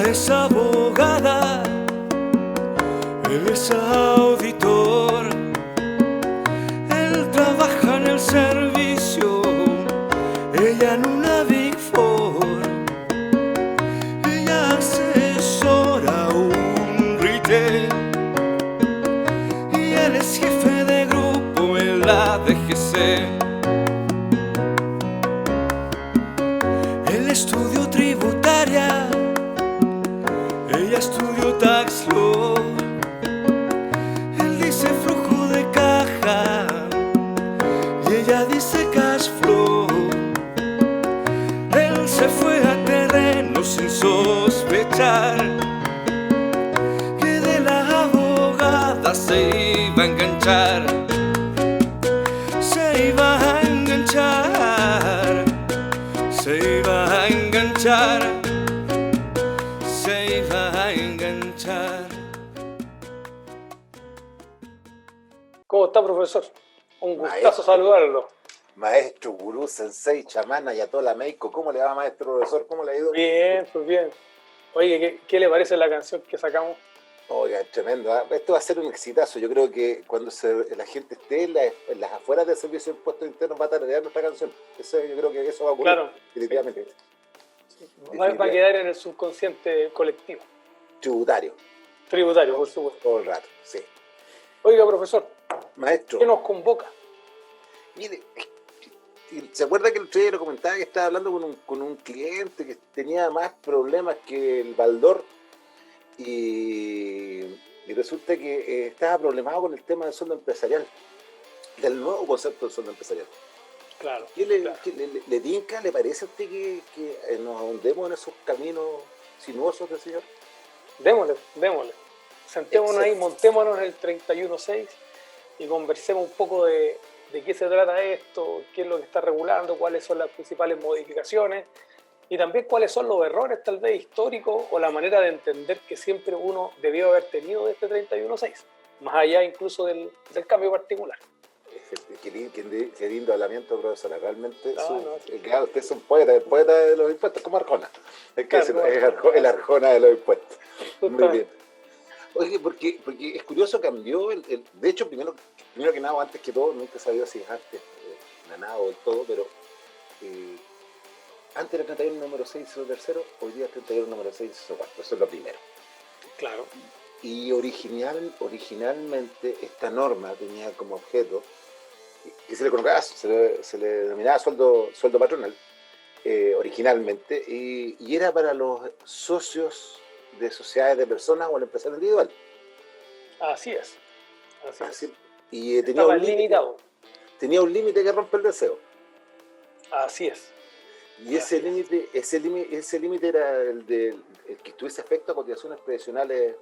es abogada, él es auditor, él trabaja en el servicio, ella en una Big Four, ella asesora un retail y él es jefe de grupo en la DGC. Él estudió tributaria, ella estudió tax law, él dice flujo de caja y ella dice cash flow. Él se fue a terreno sin sospechar que de la abogada se iba a enganchar, se iba a enganchar, se iba a enganchar, se iba a enganchar. ¿Cómo está, profesor? Un gustazo Maestro. saludarlo. Maestro, gurú, sensei, chamana, ayatollah, meiko, ¿cómo le va, maestro, profesor? ¿Cómo le ha ido? Bien, pues bien. Oye, ¿qué le parece la canción que sacamos? Oiga, es tremendo, ¿eh? Esto va a ser un exitazo. Yo creo que cuando la gente esté en las afueras del Servicio de Impuestos Internos va a tararear nuestra canción. Yo creo que eso va a ocurrir, Claro. definitivamente. Va a quedar en el subconsciente colectivo. Tributario, Tributario, por supuesto. todo el rato, sí. Oiga, profesor, Maestro, ¿qué nos convoca? mire, ¿se acuerda que el otro día lo comentaba que estaba hablando con un cliente que tenía más problemas que el baldor y resulta que estaba problemado con el tema del sueldo empresarial, del nuevo concepto del sueldo empresarial? Claro. ¿Qué le, claro. le tinca, le parece a usted que nos ahondemos en esos caminos sinuosos del señor? Démosle. Sentémonos ahí, Excelente. montémonos en el 31.6 y conversemos un poco de qué se trata esto, qué es lo que está regulando, cuáles son las principales modificaciones y también cuáles son los errores tal vez históricos o la manera de entender que siempre uno debió haber tenido de este 31.6, más allá incluso del cambio particular. Qué lindo hablamiento, profesora. Realmente, No, claro, usted es un poeta, el poeta de los impuestos, como Arjona. Es que Claro, es el Arjona de los impuestos. Muy Justamente. bien. Oye, porque es curioso, cambió de hecho, primero que nada, antes que todo, nunca he sabido si es antes la nada o el todo, pero antes era 31 número 6 o tercero, hoy día es 31 número 6 o cuarto, eso es lo primero. Claro. Y originalmente esta norma tenía como objeto que se le colocaba, se le denominaba sueldo patronal originalmente, y era para los socios de sociedades de personas o el empresario individual. Así es. Así. Y Estaba limitado. tenía un límite que rompe el deseo. Así es. Y ese límite era el que tuviese efecto a cotizaciones previsionales.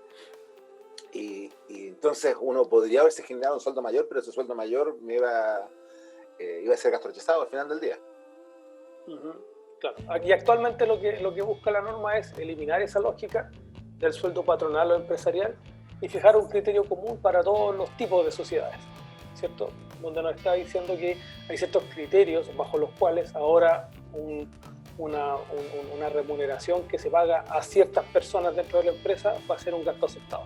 Y entonces uno podría haberse generado un sueldo mayor, pero ese sueldo mayor iba a ser gasto rechazado al final del día. Claro. Aquí actualmente lo que busca la norma es eliminar esa lógica del sueldo patronal o empresarial y fijar un criterio común para todos los tipos de sociedades, ¿cierto? Donde nos está diciendo que hay ciertos criterios bajo los cuales ahora una remuneración que se paga a ciertas personas dentro de la empresa va a ser un gasto aceptado.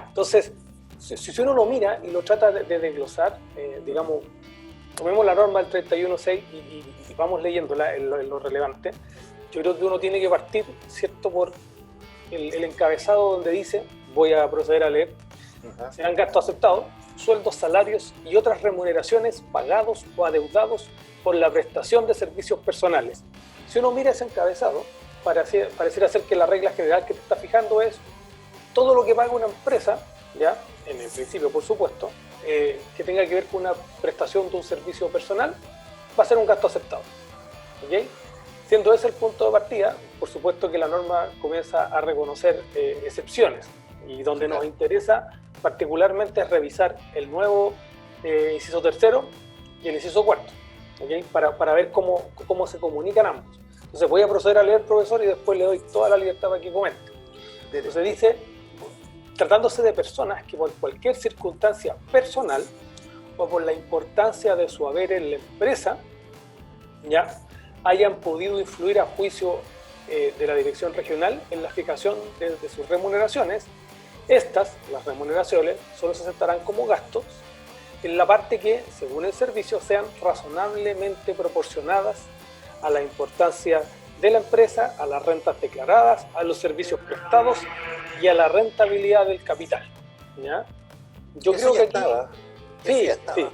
Entonces, si uno lo mira y lo trata de desglosar, digamos, tomemos la norma del 31.6 y vamos leyéndola en lo relevante, yo creo que uno tiene que partir, ¿cierto?, por el encabezado donde dice, voy a proceder a leer, serán gastos aceptados, sueldos, salarios y otras remuneraciones pagados o adeudados por la prestación de servicios personales. Si uno mira ese encabezado, pareciera ser que la regla general que te está fijando es todo lo que paga una empresa, ya, en el principio por supuesto, que tenga que ver con una prestación de un servicio personal, va a ser un gasto aceptado. ¿Okay? Siendo ese el punto de partida, por supuesto que la norma comienza a reconocer excepciones, y donde nos interesa particularmente es revisar el nuevo inciso tercero y el inciso cuarto, ¿okay? para ver cómo se comunican ambos. Entonces voy a proceder a leer, profesor, y después le doy toda la libertad para que comente. Entonces dice, tratándose de personas que por cualquier circunstancia personal o por la importancia de su haber en la empresa, ya hayan podido influir a juicio de la dirección regional en la fijación de sus remuneraciones. Estas, las remuneraciones, solo se aceptarán como gastos en la parte que, según el servicio, sean razonablemente proporcionadas a la importancia de la empresa, a las rentas declaradas, a los servicios prestados y a la rentabilidad del capital. ¿Ya? Yo Eso creo ya que aquí, estaba. sí, Ya estaba.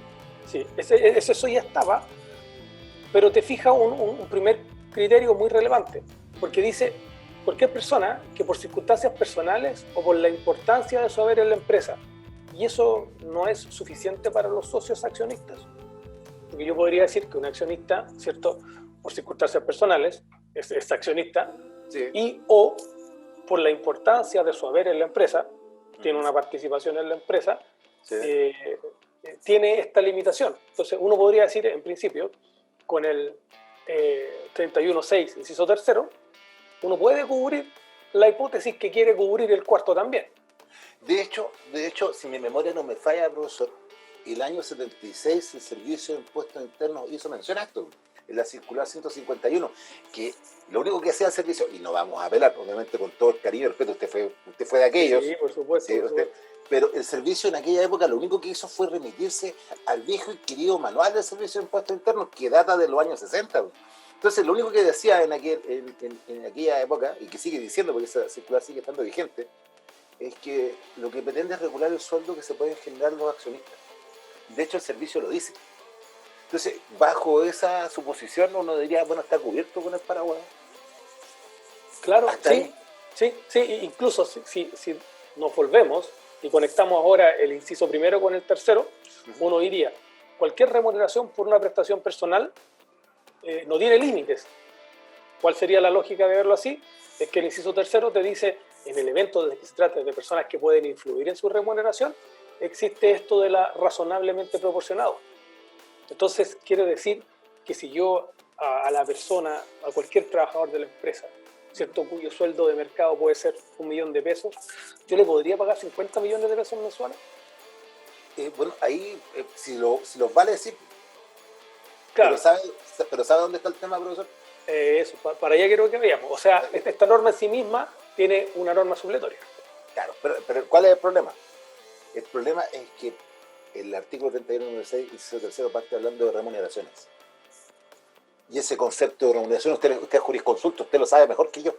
sí, eso ya estaba, pero te fija un primer criterio muy relevante, porque dice cualquier persona que por circunstancias personales o por la importancia de su haber en la empresa, y eso no es suficiente para los socios accionistas, porque yo podría decir que un accionista, ¿cierto?, por circunstancias personales, es accionista, Sí. y o por la importancia de su haber en la empresa, tiene una participación en la empresa, Sí. tiene esta limitación. Entonces uno podría decir, en principio, con el 31.6, inciso tercero, uno puede cubrir la hipótesis que quiere cubrir el cuarto también. De hecho, si mi memoria no me falla, profesor, el año 76 el Servicio de Impuestos Internos hizo mención a esto, en la circular 151, que lo único que hacía el servicio, y no vamos a apelar, obviamente con todo el cariño y respeto, usted fue de aquellos, Sí, por supuesto. sí, por supuesto. pero el servicio en aquella época lo único que hizo fue remitirse al viejo y querido manual del Servicio de Impuestos Internos, que data de los años 60. Entonces, lo único que decía en aquella época, y que sigue diciendo, porque esa circular sigue estando vigente, es que lo que pretende es regular el sueldo que se pueden generar los accionistas. De hecho, el servicio lo dice. Entonces, bajo esa suposición, uno diría, bueno, está cubierto con el paraguas. Claro, Hasta sí, ahí. sí, incluso si nos volvemos y conectamos ahora el inciso primero con el tercero, uno diría, cualquier remuneración por una prestación personal no tiene límites. ¿Cuál sería la lógica de verlo así? Es que el inciso tercero te dice, en el evento de que se trate de personas que pueden influir en su remuneración, existe esto de la razonablemente proporcionado. Entonces, quiere decir que si yo a la persona, a cualquier trabajador de la empresa, ¿cierto?, cuyo sueldo de mercado puede ser 1 millón de pesos, yo le podría pagar 50 millones de pesos mensuales. Bueno, ahí, si los vale decir, Claro, pero ¿sabe dónde está el tema, profesor? eso, para allá quiero que veamos. O sea, esta norma en sí misma tiene una norma supletoria. Claro, pero ¿cuál es el problema? El problema es que el artículo 31.6, inciso tercero, parte hablando de remuneraciones. Y ese concepto de remuneración, usted es jurisconsulto, usted lo sabe mejor que yo.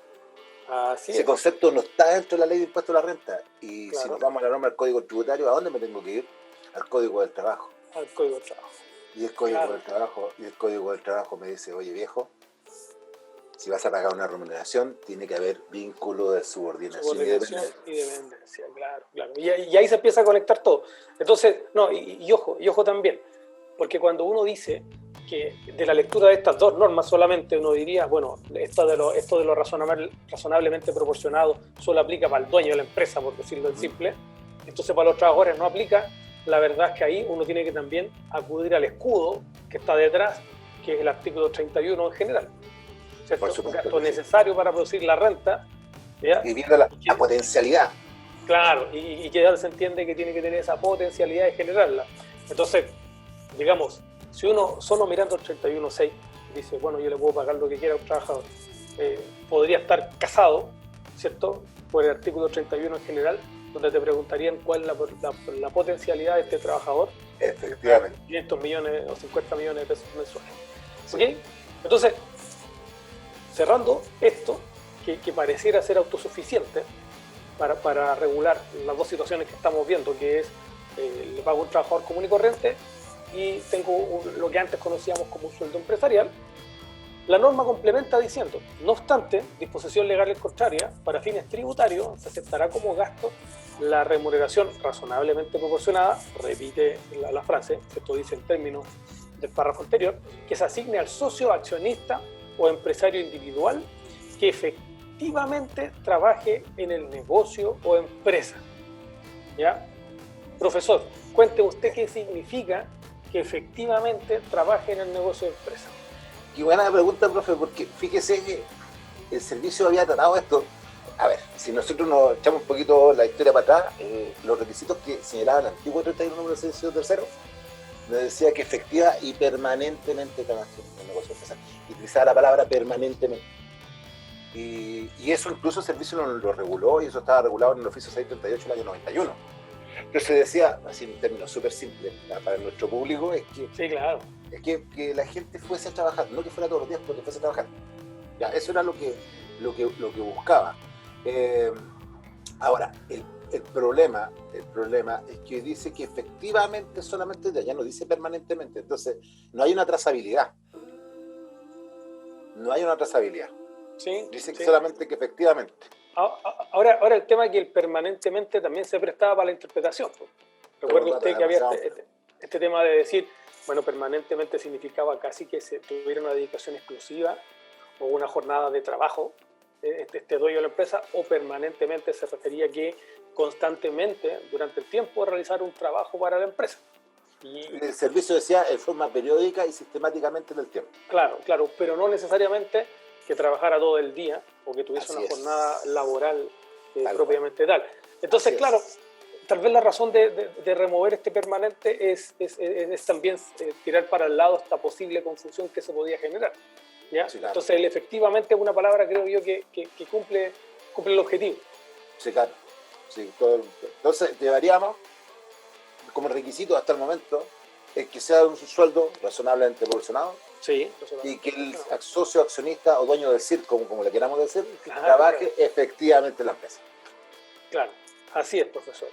Así Ese es. concepto no está dentro de la ley de impuestos a la renta. Y Claro. si nos vamos a la norma del Código Tributario, ¿a dónde me tengo que ir? Al Código del Trabajo. Al Código de Trabajo. Y el Código Claro. del Trabajo me dice, oye viejo, si vas a pagar una remuneración, tiene que haber vínculo de subordinación y Subordinación dependencia. y dependencia, claro. Y ahí se empieza a conectar todo. Entonces, no, y ojo también, porque cuando uno dice que de la lectura de estas dos normas solamente uno diría, bueno, esto de lo razonablemente proporcionado solo aplica para el dueño de la empresa, por decirlo en simple, entonces para los trabajadores no aplica. La verdad es que ahí uno tiene que también acudir al escudo que está detrás, que es el artículo 31 en general. ¿Cierto? Por supuesto Un gasto que sí. necesario para producir la renta, ¿ya? Y viendo la potencialidad. Claro, y que ya se entiende que tiene que tener esa potencialidad de generarla. Entonces, digamos, si uno solo mirando el 31.6 dice, bueno, yo le puedo pagar lo que quiera a un trabajador, podría estar casado, ¿cierto?, por el artículo 31 en general, donde te preguntarían cuál es la potencialidad de este trabajador. Efectivamente. 500 millones o 50 millones de pesos mensuales. Sí. ¿Ok? Entonces, cerrando esto, que pareciera ser autosuficiente para regular las dos situaciones que estamos viendo, que es le pago a un trabajador común y corriente y tengo lo que antes conocíamos como un sueldo empresarial, la norma complementa diciendo, no obstante, disposición legal contraria, para fines tributarios se aceptará como gasto la remuneración razonablemente proporcionada, repite la frase, esto dice en términos del párrafo anterior, que se asigne al socio accionista o empresario individual que efectivamente trabaje en el negocio o empresa. ¿Ya? Profesor, cuente usted qué significa que efectivamente trabaje en el negocio o empresa. Y buena pregunta, profe, porque fíjese que el servicio había tratado esto. A ver, si nosotros nos echamos un poquito la historia para atrás, los requisitos que señalaba el antiguo 31 número 603 nos decía que efectiva y permanentemente trabaje en el negocio empresarial. Y utilizaba la palabra permanentemente. Y eso incluso el servicio lo reguló, y eso estaba regulado en el oficio 638 del año 91. Entonces decía, así en términos súper simples, para nuestro público, Sí, claro. es que la gente fuese a trabajar, no que fuera todos los días, pero que fuese a trabajar. Ya, eso era lo que buscaba. Ahora, el problema es que dice que efectivamente solamente ya no dice permanentemente, entonces no hay una trazabilidad. No hay una trazabilidad. Sí, Dice que sí. solamente que efectivamente. Ahora el tema es que el permanentemente también se prestaba para la interpretación. Recuerde usted que había este tema de decir, bueno, permanentemente significaba casi que se tuviera una dedicación exclusiva o una jornada de trabajo, este dueño de la empresa, o permanentemente se refería a que constantemente, durante el tiempo, realizar un trabajo para la empresa. Y el servicio decía en forma periódica y sistemáticamente en el tiempo. Claro, pero no necesariamente que trabajara todo el día o que tuviese una jornada laboral propiamente tal. Entonces, claro, tal vez la razón de remover este permanente es también tirar para el lado esta posible confusión que se podía generar. ¿Ya? Sí, claro. Entonces, él efectivamente es una palabra, creo yo, que cumple el objetivo. Sí, claro. Sí, entonces, llevaríamos como requisito hasta el momento es que sea un sueldo razonablemente proporcionado. Sí, y que el socio accionista o dueño del circo, como le queramos decir, trabaje efectivamente en la empresa. Claro, así es, profesor.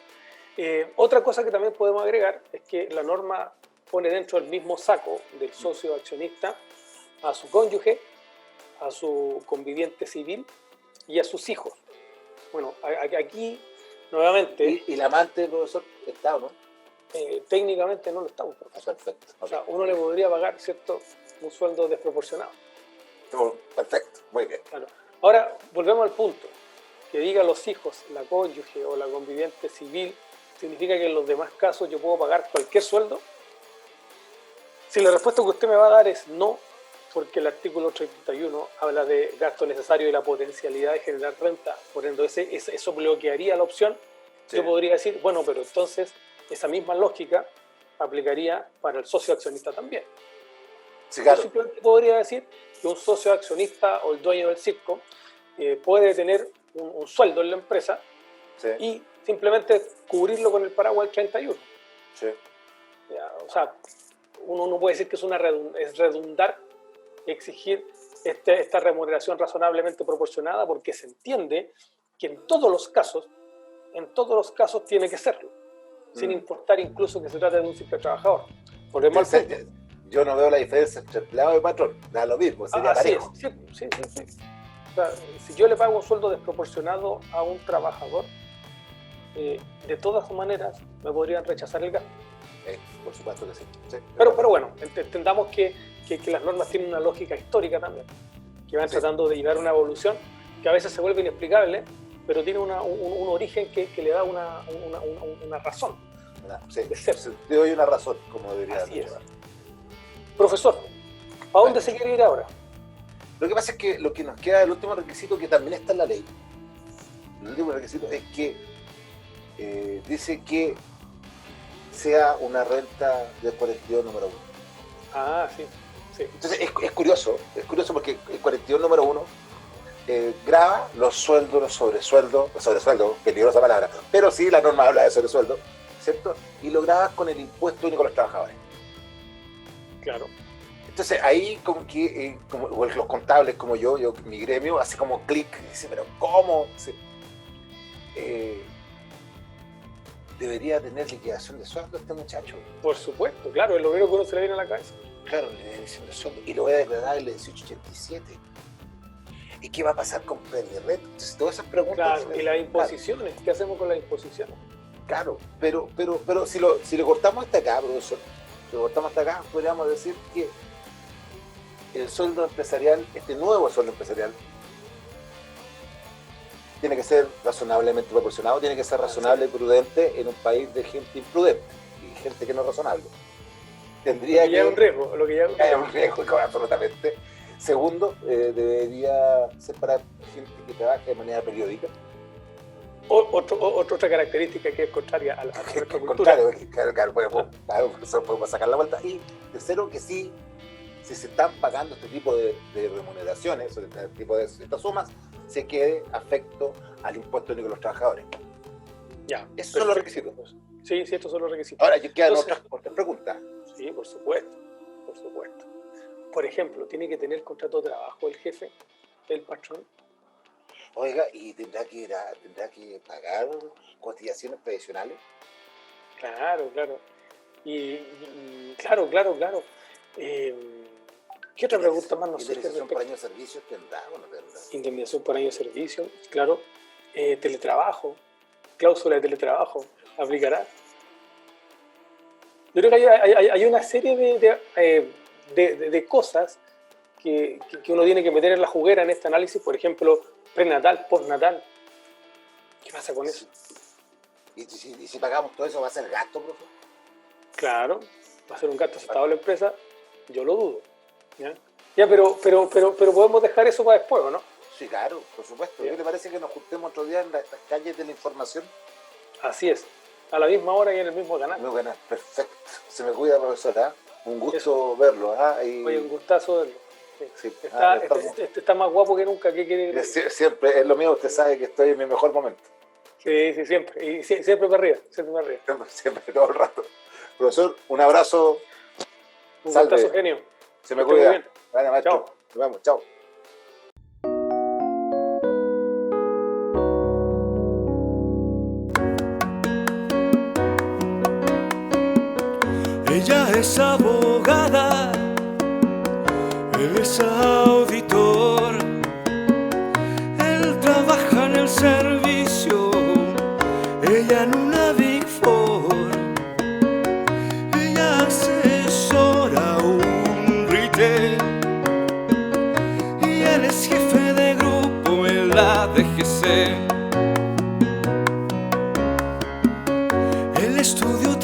Otra cosa que también podemos agregar es que la norma pone dentro del mismo saco del socio accionista a su cónyuge, a su conviviente civil y a sus hijos. Bueno, aquí nuevamente... ¿Y el amante, profesor, está o no? Técnicamente no lo está, profesor. Perfecto. O sea, uno le podría pagar, ¿cierto?, un sueldo desproporcionado. Perfecto, muy bien. Claro. Ahora, volvemos al punto. Que diga los hijos, la cónyuge o la conviviente civil, ¿significa que en los demás casos yo puedo pagar cualquier sueldo? Si la respuesta que usted me va a dar es no, porque el artículo 31 habla de gasto necesario y la potencialidad de generar renta, por ende eso bloquearía la opción, sí. Yo podría decir, bueno, pero entonces esa misma lógica aplicaría para el socio accionista también. Sí, claro. Yo simplemente podría decir que un socio accionista o el dueño del circo puede tener un sueldo en la empresa, sí. Y simplemente cubrirlo con el paraguas del 31. Sí. Ya, o sea, uno no puede decir que es redundar exigir esta remuneración razonablemente proporcionada, porque se entiende que en todos los casos tiene que serlo, sin importar incluso que se trate de un simple trabajador. Volvemos al punto. Yo no veo la diferencia entre empleado y patrón, da lo mismo, sería parejo. Sí. O sea, si yo le pago un sueldo desproporcionado a un trabajador, de todas maneras me podrían rechazar el gasto. Por supuesto que sí. Pero bueno, entendamos que las normas tienen una lógica histórica también, que van tratando de llevar una evolución que a veces se vuelve inexplicable, pero tiene un origen que le da una razón. De ser. Te doy una razón, como diría. Así es. Profesor, ¿a dónde se quiere ir ahora? Lo que pasa es que lo que nos queda, el último requisito que también está en la ley, el último requisito es que dice que sea una renta del 42 número 1. Ah, sí. Entonces es curioso porque el 42 número 1 grava los sueldos, los sobresueldos, peligrosa palabra, pero sí la norma habla de sobresueldo, ¿cierto? Y lo grava con el impuesto único a los trabajadores. Claro. Entonces ahí como que como los contables como yo mi gremio, hace como clic y dice, pero ¿cómo? Debería tener liquidación de sueldo este muchacho. Por supuesto, claro, es lo primero que uno se le viene a la cabeza. Claro, liquidación de sueldo. Y lo voy a declarar en el 1887. ¿Y qué va a pasar con Premio Red? Entonces todas esas preguntas... Claro, y las imposiciones, ¿qué hacemos con las imposiciones? Claro, pero si le cortamos hasta acá, profesor, podríamos decir que el sueldo empresarial, este nuevo sueldo empresarial, tiene que ser razonablemente proporcionado, tiene que ser razonable y prudente en un país de gente imprudente y gente que no es razonable. Tendría que haya un riesgo, haya un riesgo, absolutamente. Segundo, debería ser para gente que trabaje de manera periódica. Otra característica que es contraria a nuestra cultura. Claro, podemos sacar la vuelta. Y tercero, que sí si se están pagando este tipo de remuneraciones, o este tipo de estas sumas, se quede afecto al impuesto único de los trabajadores. Ya. Esos son los requisitos. Sí, sí, estos son los requisitos. Ahora, yo quedan Entonces, otras preguntas. Sí, por supuesto, por supuesto. Por ejemplo, ¿tiene que tener contrato de trabajo el jefe, el patrón? Oiga, ¿y tendrá que pagar cotizaciones previsionales? Claro, claro. Claro. ¿Qué otra pregunta más nos surge ¿Indemnización por respecto? año de servicio tendrá o no tendrá? Indemnización por año de servicio, claro. Teletrabajo, cláusula de teletrabajo, ¿aplicará? Yo creo que hay una serie de cosas que uno tiene que meter en la juguera en este análisis, por ejemplo, prenatal, postnatal. ¿Qué pasa con eso? ¿Y si pagamos todo eso va a ser gasto, profe? Claro, va a ser un gasto aceptado a la empresa, yo lo dudo. Ya, pero podemos dejar eso para después, ¿o no? Sí, claro, por supuesto. Bien. ¿Qué le parece que nos juntemos otro día en estas calles de la información? Así es, a la misma hora y en el mismo canal. No ganas, perfecto. Se me cuida, profesora. Un gusto Eso. verlo. Oye, un gustazo verlo. Sí. Sí. Está más guapo que nunca. ¿Qué quiere decir? Siempre es lo mío, usted sabe que estoy en mi mejor momento. Sí, siempre. Y siempre para arriba, siempre para arriba. Siempre, todo el rato. Profesor, un abrazo. Un Salve. gustazo, genio. Se me Que esté muy cuida. bien. Vale, maestro. Chao. Nos vemos. Chao. Ella es abogada, él es auditor, él trabaja en el servicio, ella en una Big Four, ella asesora un retail y él es jefe de grupo en la DGC. Él estudió